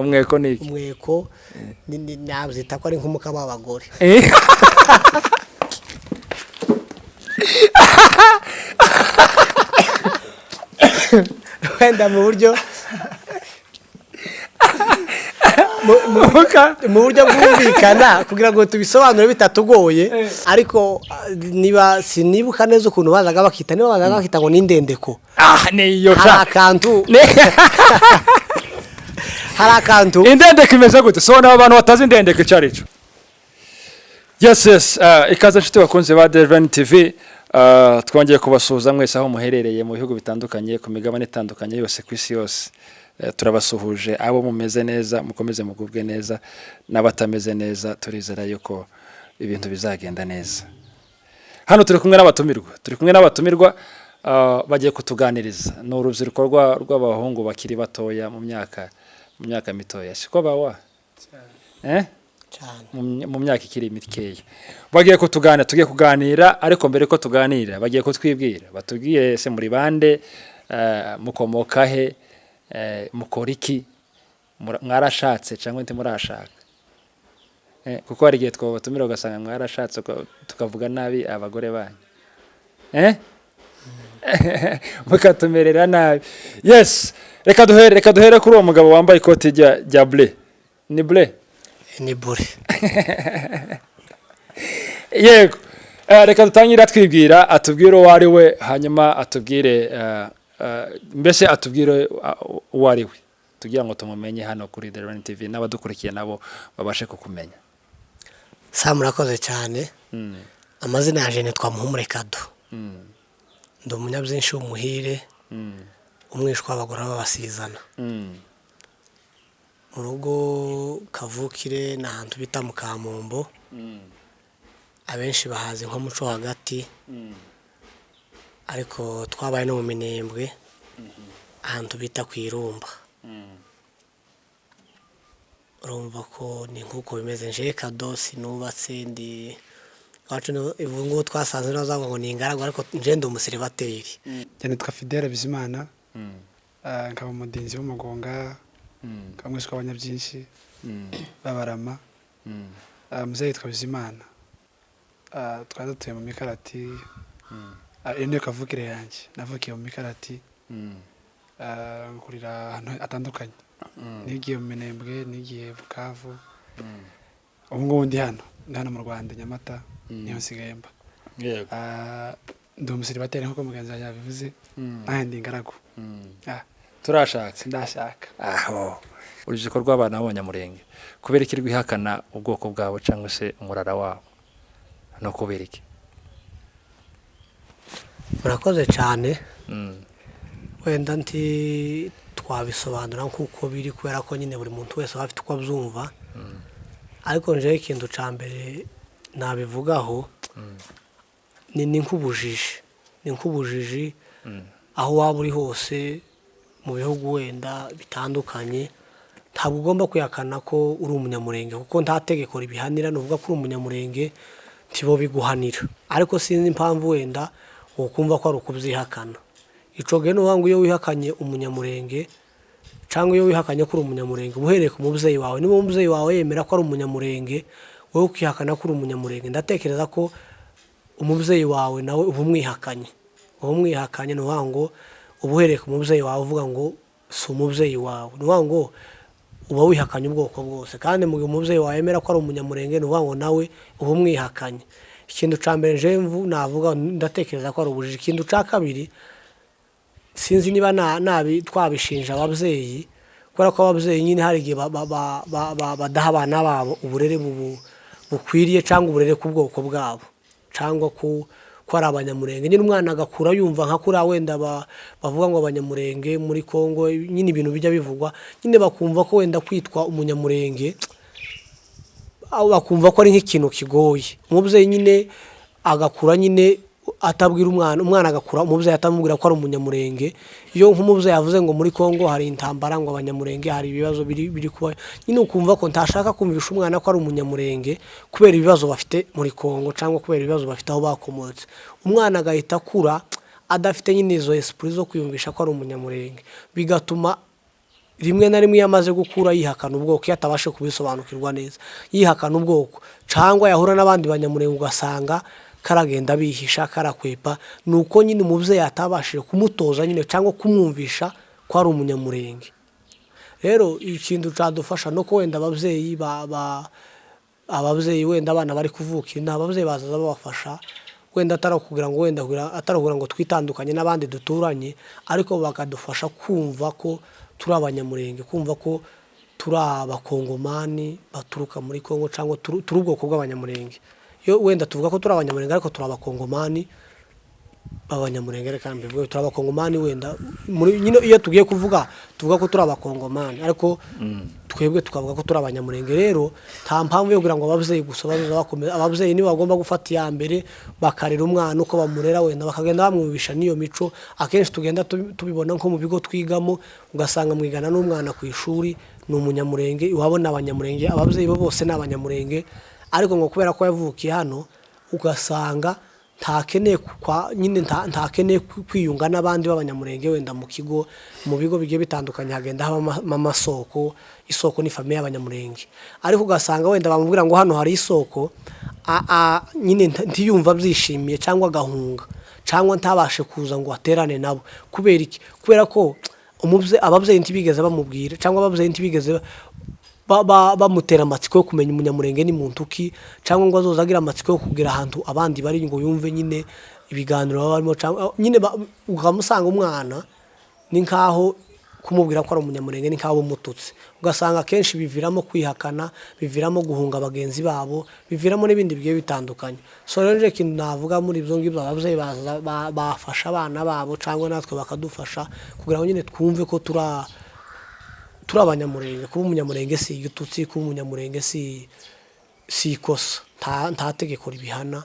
umweko niki umweko ni nabyita ko ari nk'umuka w'abagore wenda mu buryo mu buryo bwumvikana kugira ngo tubisobanure bitatugoye ariko niba sinibuka neza ukuntu bazaga bakita ngo n'indendeko niyo hari akantu indendeko imeze gute sobanura abantu batazi indendeko icyo ari cyo. Yes ikaze nshuti bakunze ba Devin TV twongeye kubasuhuza mwese aho muherereye mu bihugu bitandukanye ku migabane itandukanye yose ku isi yose. Turabasuhuje abo mumeze neza mukomeze mugubwe neza n'abatameze neza turizera yuko ibintu bizagenda neza. Hano turi kumwe n'abatumirwa bagiye kutuganiriza n'urubyiruko rw'abahungu bakiri batoya mu myaka mitoya siko bawa mu myaka ikiri mikeya bagiye tugiye kuganira ariko mbere ko tuganira bagiye kutwibwira batubwiye se muri bande mukomoka he mukora iki mwarashatse cyangwa nti murashaka kuko hari igihe twabatumira ugasanga mwarashatse tukavuga nabi abagore banyu mukatumerera nabi. Yes reka duhere kuri uwo mugabo wambaye ikoti rya bleu ni bleu ni bure yego reka dutangira twibwira atubwire uwo ari we hanyuma atubwire mbese atubwire uwo ari we tugira ngo tumumenye hano kuri Devin TV n'abadukurikiye nabo babashe kukumenya. Murakoze cyane amazina yaje nitwa Muhumure Kado ndi umunyabyinshi w'umuhire umwishwa w'abagore b'abasizana mu rugo kavukire n'ahantu bita mu Kamombo abenshi bahazi nko muco hagati ariko twabaye no mu Minembwe ahantu bita kwirumba urumva ko ni nkuko bimeze nje Kado sinubatse ndi wacu ngo twasanze nazavuga ngo ni ingaragu ariko nje ndi umusiribateri cyane twa Fidele Bizimana nkaba umudinzi w'umugonga kamwe tw'abanyabyinshi babarama muzeyi twa Bizimana twazatuye mu Mikarati ene kavukire yanjye navukiye mu Mikarati nkurira ahantu atandukanye nigiye mu Minembwe nigiye Bukavu ubu ngubu ndi hano mu Rwanda Nyamata niho nsigaye mba ndi umusiribateri nk'uko mugenzi wanjye yabivuze ndi ingaragu turashaka ndashaka urubyiruko rw'abana b'abanyamurenge kubera iki rwihakana ubwoko bwabo cyangwa se umurara wabo no kubera iki. murakoze cyane wenda twabisobanura nk'uko biri kubera ko nyine buri muntu wese afite uko abyumva ariko nje ikintu cya mbere nabivugaho ni nk'ubujiji aho waba uri hose mu bihugu wenda bitandukanye ntabwo ugomba kwihakana ko uri umunyamurenge kuko nta tegeko ribihanira nuvuga ko uri umunyamurenge ntibo biguhanira ariko sinzi impamvu wenda ukumva ko ari ukubyihakana ico geno wangu iyo wihakanye umunyamurenge cyangwa iyo wihakanye ko uri umunyamurenge uhereye ku mubyeyi wawe niba umubyeyi wawe yemera ko ari umunyamurenge wowe ukihakana ko uri umunyamurenge ndatekereza ko umubyeyi wawe nawe ubumwihakanye ni wango ubuhereye ku mubyeyi wawe uvuga ngo si umubyeyi wawe ni wango uba wihakanye ubwoko bwose kandi mu umubyeyi wawe yemera ko ari umunyamurenge ni wango nawe ubumwihakanye. Ikintu cya mbere nje navuga ndatekereza ko ari ubujiji. Ikintu cya kabiri sinzi niba twabishinja ababyeyi kubera ko ababyeyi nyine hari igihe badaha abana babo uburere bukwiriye cyangwa uburere ku bwoko bwabo cyangwa ko ari abanyamurenge nyine umwana agakura yumva nka kuri wenda bavuga ngo abanyamurenge muri Kongo nyine ibintu bijya bivugwa nyine bakumva ko wenda kwitwa umunyamurenge bakumva ko ari nk'ikintu kigoye umubyeyi nyine agakura nyine atabwira umwana agakura umubyeyi atamubwira ko ari umunyamurenge iyo nk'umubyeyi yavuze ngo muri Kongo hari intambara ngo abanyamurenge hari ibibazo biri kuba nyine ukumva ko ntashaka kumvisha umwana ko ari umunyamurenge kubera ibibazo bafite muri Kongo cyangwa kubera ibibazo bafite aho bakomotse umwana agahita akura adafite nyine izo esprit zo kwiyumvisha ko ari umunyamurenge bigatuma rimwe na rimwe iyo amaze gukura yihakana ubwoko iyo atabashe kubisobanukirwa neza yihakana ubwoko cyangwa yahura n'abandi banyamurenge ugasanga karagenda bihisha karakwepa nuko nyine umubyeyi atabashije kumutoza nyine cyangwa kumwumvisha ko ari umunyamurenge. Rero ikintu cyadufasha no ko wenda ababyeyi wenda abana bari kuvuka ababyeyi bazaza babafasha wenda atarakubwira ngo twitandukanye n'abandi duturanye ariko bakadufasha kumva ko turi abanyamurenge, kumva ko turi abakongomani baturuka muri Kongo cyangwa turi ubwoko bw'abanyamurenge. Iyo wenda tuvuga ko turi abanyamurenge ariko turi abakongomani b'abanyamurenge reka mbivuge turi abakongomani wenda nyine iyo tugiye tuvuga ko turi abakongomani ariko twebwe tukavuga ko turi abanyamurenge. Rero nta mpamvu yo kugira ngo ababyeyi gusa bakomeza, ababyeyi nibo bagomba gufata iya mbere bakarera umwana uko bamurera wenda bakagenda bamwumvisha n'iyo mico. Akenshi tugenda tubibona nko mu bigo twigamo ugasanga mwigana n'umwana ku ishuri ni umunyamurenge, iwabo ni abanyamurenge, ababyeyi bo bose ni abanyamurenge ariko ngo kubera ko yavukiye hano ugasanga ntakeneye kwiyunga n'abandi b'abanyamurenge wenda mu bigo bigiye bitandukanye hagenda habamo amasoko. Isoko ni famiye y'abanyamurenge ariko ugasanga wenda bamubwira ngo hano hari isoko nyine ntiyumva byishimiye cyangwa agahunga cyangwa ntabashe kuza ngo aterane nabo. Kubera iki? Kubera ko ababyeyi ntibigeze bamubwira cyangwa ababyeyi ntibigeze bamutera amatsiko yo kumenya umunyamurenge ni muntu ki cyangwa ngo azoza agira amatsiko yo kugira ahantu abandi bari ngo yumve nyine ibiganiro baba barimo cyangwa nyine ukamusanga umwana ni nkaho kumubwira ko ari umunyamurenge ni nkaho umututse. Ugasanga akenshi biviramo kwihakana, biviramo guhunga bagenzi babo, biviramo n'ibindi bigiye bitandukanye. So rero nje kintu navuga muri ibyo ngibyo ababyeyi bafasha abana babo cyangwa natwe bakadufasha kugira ngo nyine twumve ko turi abanyamurenge. Kuba umunyamurenge si igitutsi, kuba umunyamurenge si ikosa, nta tegeko ribihana,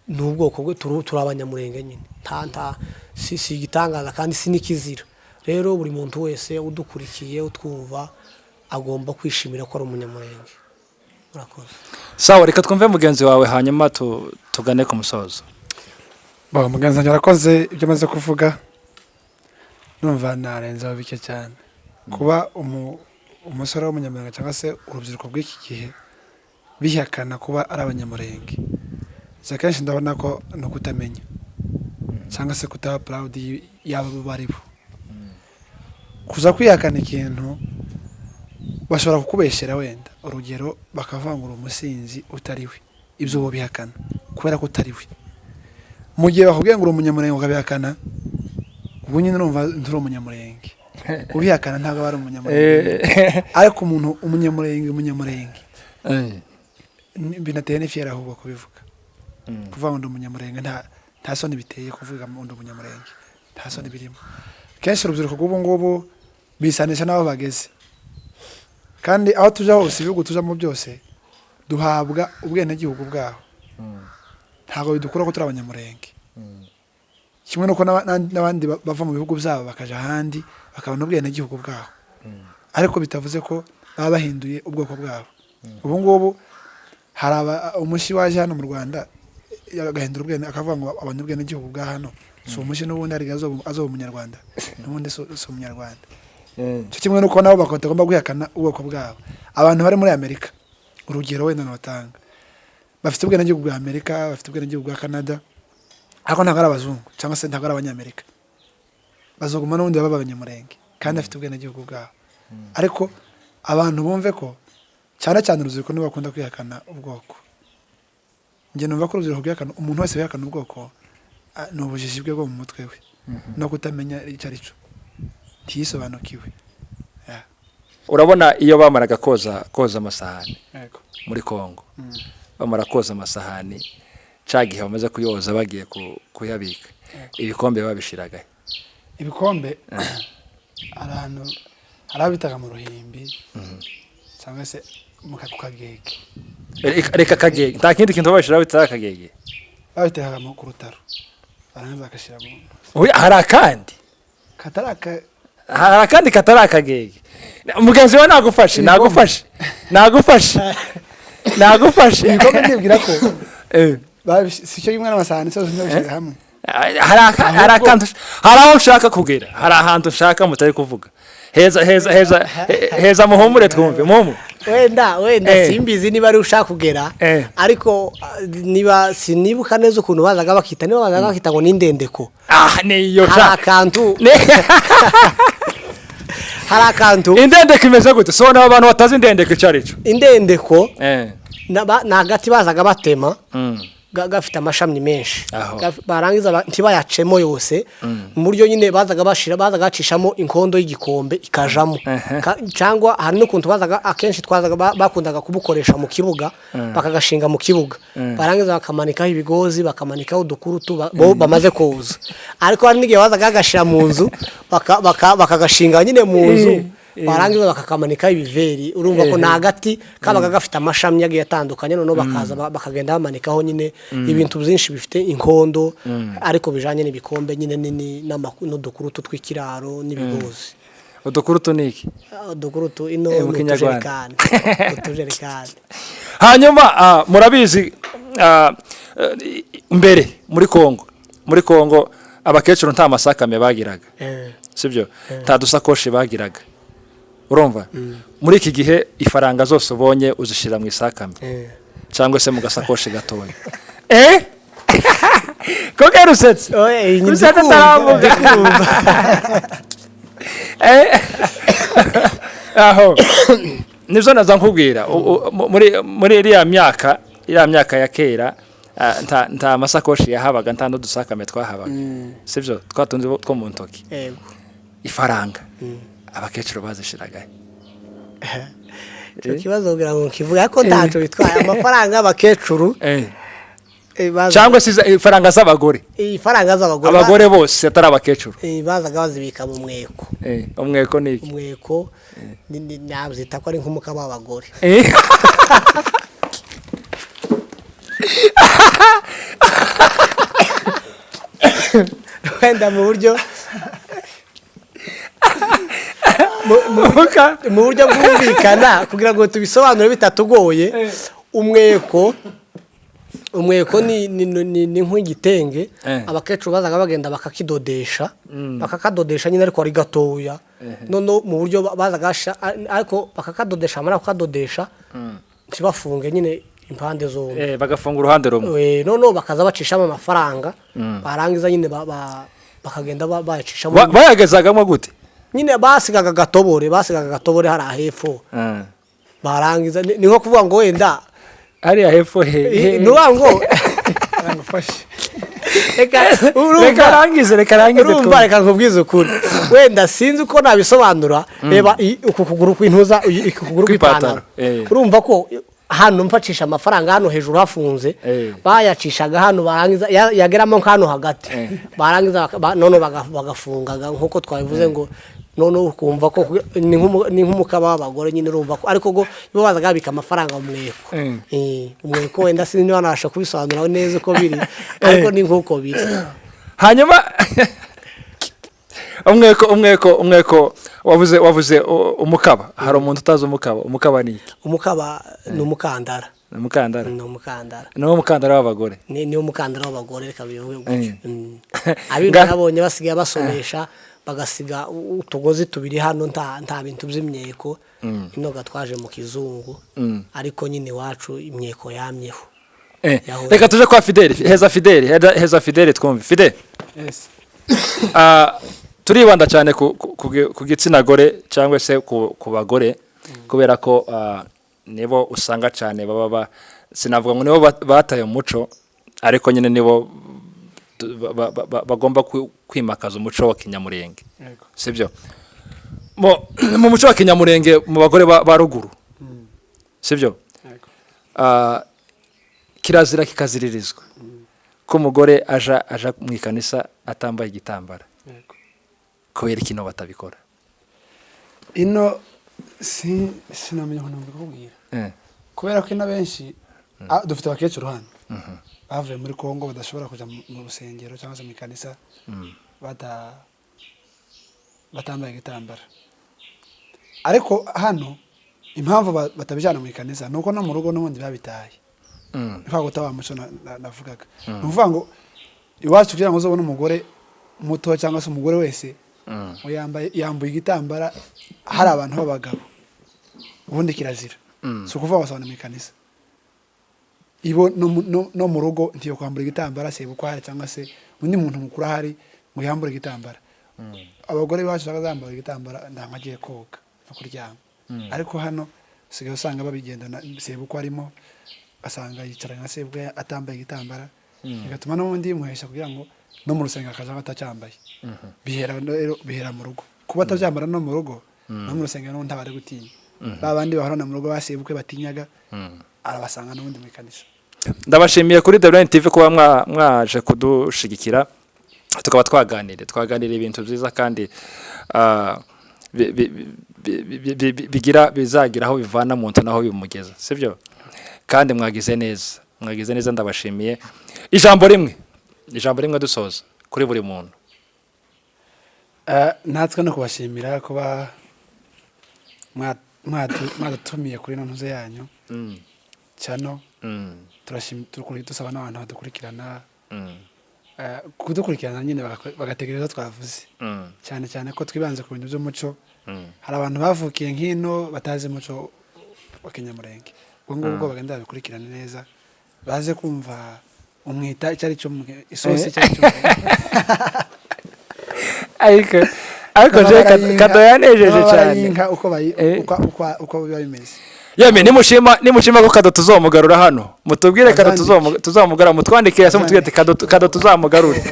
ni ubwoko bwe turi abanyamurenge nyine si igitangaza kandi si n'ikizira. Rero buri muntu wese udukurikiye utwumva agomba kwishimira ko ari umunyamurenge. Murakoze. Sawa, reka twumve mugenzi wawe hanyuma tugane ku musozo. Mugenzi wanjye arakoze ibyo amaze kuvuga, numva narenzaho bike cyane. Kuba umusore w'umunyamurenge cyangwa se urubyiruko bw'iki gihe bihakana kuba ari abanyamurenge, akenshi ndabona ko no kutamenya cyangwa se kutaba proud y'abo bari bo. Kuza kwihakana ikintu bashobora kukubeshyera wenda urugero bakavangura umusinzi utari we, ibyo bo bihakana kubera ko utari we. Mu gihe bakubwiye ngo uri umunyamurenge ukabihakana, ubu nyine urumva nturi umunyamurenge. Ubihakana ntabwo ari umunyamurenge ariko umuntu umunyamurenge binateye n'ifiyera ahubwo kubivuga. Kuvuga ngo ndi umunyamurenge nta soni biteye, kuvuga ngo ndi umunyamurenge nta soni birimo. Kenshi urubyiruko rw'ubu ngubu bisanisha n'aho bageze, kandi aho tujya hose ibihugu tujamo byose duhabwa ubwenegihugu bwaho, ntabwo bidukura ko turi abanyamurenge. Kimwe nuko n'abandi bava mu bihugu byabo bakaja ahandi bakabona ubwenegihugu bwaho, ariko bitavuze ko baba bahinduye ubwoko bwabo. Ubu ngubu hari umushi waje hano mu Rwanda agahindura ubwene akavuga ngo abantu ubwenegihugu bwa hano, so umushi n'ubundi ari azoba umunyarwanda n'ubundi so umunyarwanda. Cyo kimwe nuko nabo bakagomba guhakana ubwoko bwabo. Abantu bari muri Amerika urugero wenda n'abatanga bafite ubwenegihugu bwa Amerika, bafite ubwenegihugu bwa Canada, ariko ntabwo ari abazungu cyangwa se ntabwo ari abanyamerika, bazoguma n'ubundi baba abanyamurenge kandi afite ubwenegihugu bwabo. Ariko abantu bumve ko cyane cyane urubyiruko nibo bakunda kwihakana ubwoko. Njye numva ko urubyiruko kwihakana, umuntu wese wihakana ubwoko ni ubujiji bwe bwo mu mutwe we no kutamenya icyo ari cyo, ntiyisobanukiwe. Urabona iyo bamaraga koza amasahani muri Kongo, bamara koza amasahani cya gihe bamaze kuyoza bagiye kuyabika, ibikombe babishiraga. Ibikombe ahantu hari abitaga mu ruhimbi cyangwa se mu kagege. Reka kagege, nta kindi kintu babishiraho bitari akagege, babitaga ku rutaro barangiza bakashira mu. Hari akandi katari akagege. Mugenzi we nagufashe ibikombe ndibwira ko si cyo kimwe n'amasahani cyose ndabishyize hamwe. Hari aho ushaka kugera, hari ahantu ushaka mutari kuvuga. heza muhumure twumve mumu. wenda simbizi niba ari ushaka kugera ariko niba sinibuka neza ukuntu bazaga bakita ngo n'indendeko. Niyo hari akantu indendeko imeze gute so n'abantu batazi indendeko cyarico indendeko nagati bazaga batema gafite amashami menshi barangiza ntibayacemo yose mu buryo nyine bazaga gacishamo inkondo y'igikombe ikajamo cyangwa hari n'ukuntu bazaga akenshi bakundaga kubukoresha mu kibuga bakagashinga mu kibuga barangiza bakamanikaho ibigozi bakamanikaho udukurutu bamaze kuza ariko hari n'igihe bazaga gashira mu nzu bakagashinga nyine mu nzu barangiza bakakamanika ibiveri urumva ko na hagati kabaga gafite amashami yagiye atandukanye none bakaza bakagenda bamanikaho nyine ibintu byinshi bifite inkondo ariko bijanye n'ibikombe nyine nini n'udukurutu tw'ikiraro n'ibigozi. Udukurutu niki? Udukurutu ino utujerekani. Hanyuma murabizi mbere muri Kongo abakecuru nta masakame bagiraga sibyo nta dusakoshi bagiraga urumva muri iki gihe ifaranga zose ubonye uzishira mu isakame cyangwa se mu gasakoshi gatoya ko kerusetse usetse taravuga aho nivyo naza nkubwira muri iriya myaka ya kera nta masakoshi yahabaga nta n'udusakame twahabaga sibyo twatunze two mu ntoki ifaranga abakecuru bazishiraga ikibazo kugira ngo kivuga ko ntaco bitwaye amafaranga abakecuru cyangwa se ifaranga z'abagore abagore bose atari abakecuru bazaga bazibika mu mweko umweko niki umweko nabzita ko ari nk'umukaba w'abagore wenda mu buryo bwumvikana kugira ngo tubisobanure bitatugoye umweko ni nk'igitenge abakecuru bazaga bagenda bakakidodesha nyine ariko ari gatoya none mu buryo bazaga ariko bakakadodesha amara kukadodesha ntibafunge nyine impande zombi bagafunga uruhande rumwe none bakaza bacishamo amafaranga barangiza nyine bakagenda bayacishamo bayagezagamo gute nyine basigaga gatobore hari ahepfo barangiza ni nko kuvuga ngo wenda ari ahepfo nuwango reka rangize urumva reka nkubwize ukuri wenda sinzi uko nabisobanura reba uku kuguru kw'intuza ikuguru kw'ipantaro urumva ko hano mfacisha amafaranga hano hejuru hafunze bayacishaga hano barangiza yageramo nk'hano hagati barangiza none bagafungaga nkuko twabivuze ngo none ukumva ko ni nk'umukaba w'abagore nyine urumva ko ariko go bo bazaga bika amafaranga mu mweko umweko wenda sinzi niba nabasha kubisobanura neza uko biri ariko ni nk'uko biri hanyuma umweko wavuze umukaba hari umuntu utazi umukaba ni iki umukaba ni umukandara no umukandara w'abagore ni umukandara w'abagore reka bivuge gutyo abintu nabonye basigaye basomesha bagasiga utugozi tubiri hano nta bintu by'imyeko inoga twaje mu kizungu ariko nyine wacu imyeko yamyeho reka tuje kwa heza Fidele twumve Fidele turibanda cyane ku gitsina gore cyangwa se ku bagore kubera ko nibo usanga cyane baba sinavuga ngo nibo bataye umuco ariko nyine nibo bagomba kwimakaza umuco wa kinyamurenge sibyo mu muco wa kinyamurenge mu bagore ba ruguru sibyo kirazira kikaziririzwa ko umugore aja mu ikanisa atambaye igitambara kubera ikintu batabikora ino sinamenya ukuntu mbikubwira kubera ko ino benshi dufite abakecuru hano bavuye muri Kongo badashobora kujya mu rusengero cyangwa se mu ikanisa batambaye igitambara ariko hano impamvu batabijana mu ikanisa nuko no mu rugo n'ubundi babitaye nka gutawa muco navugaga nuvuga ngo iwacu kugira ngo uzobone umugore muto cyangwa se umugore wese ngo yambuye igitambara hari abantu b'abagabo ubundi kirazira si ukuvuga basabana mu ikanisa ibo no mu rugo ntiyo kwambura igitambara sebukwe ahari cyangwa se undi muntu mukuru ahari ngo yambure igitambara abagore bacu bazambara igitambara ntabwo agiye koga no kuryama ariko hano usigaye usanga babigendana sebukwe arimo asanga yicaranye na sebukwe atambaye igitambara bigatuma n'ubundi muhesha kugira ngo no mu rusengero akaza atacyambaye bihera mu rugo kuba atabyambara no mu rugo no mu rusengero n'ubundi abari gutinya babandi bahorana mu rugo basebukwe batinyaga arabasanga n'ubundi mu ikanisa. Ndabashimiye kuri The Blind TV kuba mwaje kudushigikira tukaba twaganira ibintu byiza kandi bizagira aho bivana mu ntu naho bimugeza sibyo kandi mwagize neza ndabashimiye. Ijambo rimwe dusoza kuri buri muntu. Natwe no kubashimira kuba mwadutumiye kuri ntuze yanyu cyano dusaba n'abantu badukurikirana kudukurikirana nyine bagategereza twavuze cyane ko twibanze ku bintu by'umuco. Hari abantu bavukiye nk'ino batazi umuco wa Kinyamurenge ubwo ngubwo bagenda babikurikirana neza baze kumva umwita icyo ari cyo isosi icyo ari cyo ariko je kado yanejeje cyane uko biba bimeze. Yeme nimushima ko kado tuzomugarura hano mutubwire kado tuzomugarura mutwandikira se mutubwire kado tuzamugarure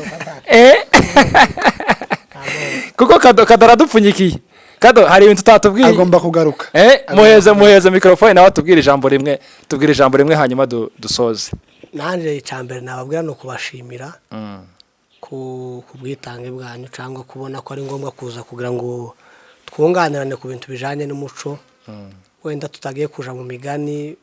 kuko kado aradupfunyikiye kado hari ibintu tutatubwiye agomba kugaruka muheze microphone nawe tubwire ijambo rimwe hanyuma dusoze. Nanje icyambere nababwira no kubashimira ku bwitange bwanyu cyangwa kubona ko ari ngombwa kuza kugira ngo twunganirane ku bintu bijanye n'umuco wenda tutagiye kuja mu migani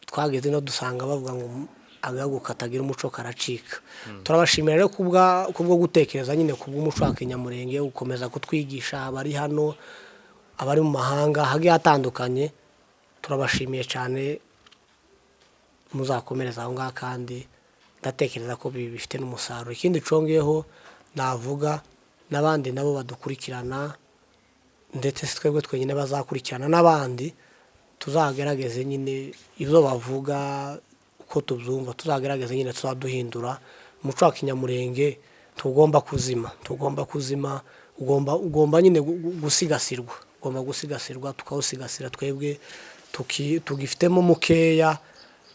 twageze no dusanga bavuga ngo agahugu katagira umuco karacika. Turabashimira rero kubwo gutekereza nyine kubw'umuco wa Kinyamurenge ukomeza kutwigisha abari hano abari mu mahanga hagiye hatandukanye. Turabashimiye cyane muzakomereza aho ngaho kandi ndatekereza ko bifite n'umusaruro. Ikindi congeyeho navuga n'abandi nabo badukurikirana ndetse twebwe twenyine bazakurikirana n'abandi tuzagerageze nyine ibyo bavuga uko tubyumva tuzagerageze nyine tuzaduhindura. Umuco wa Kinyamurenge tugomba kuzima ugomba nyine gusigasirwa tukawusigasira twebwe tugifitemo mukeya.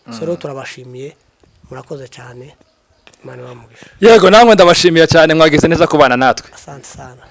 Rero turabashimiye murakoze cyane Imana ibamugisha. Yego namwe ndabashimiye cyane mwagize neza kubana natwe. Asante sana.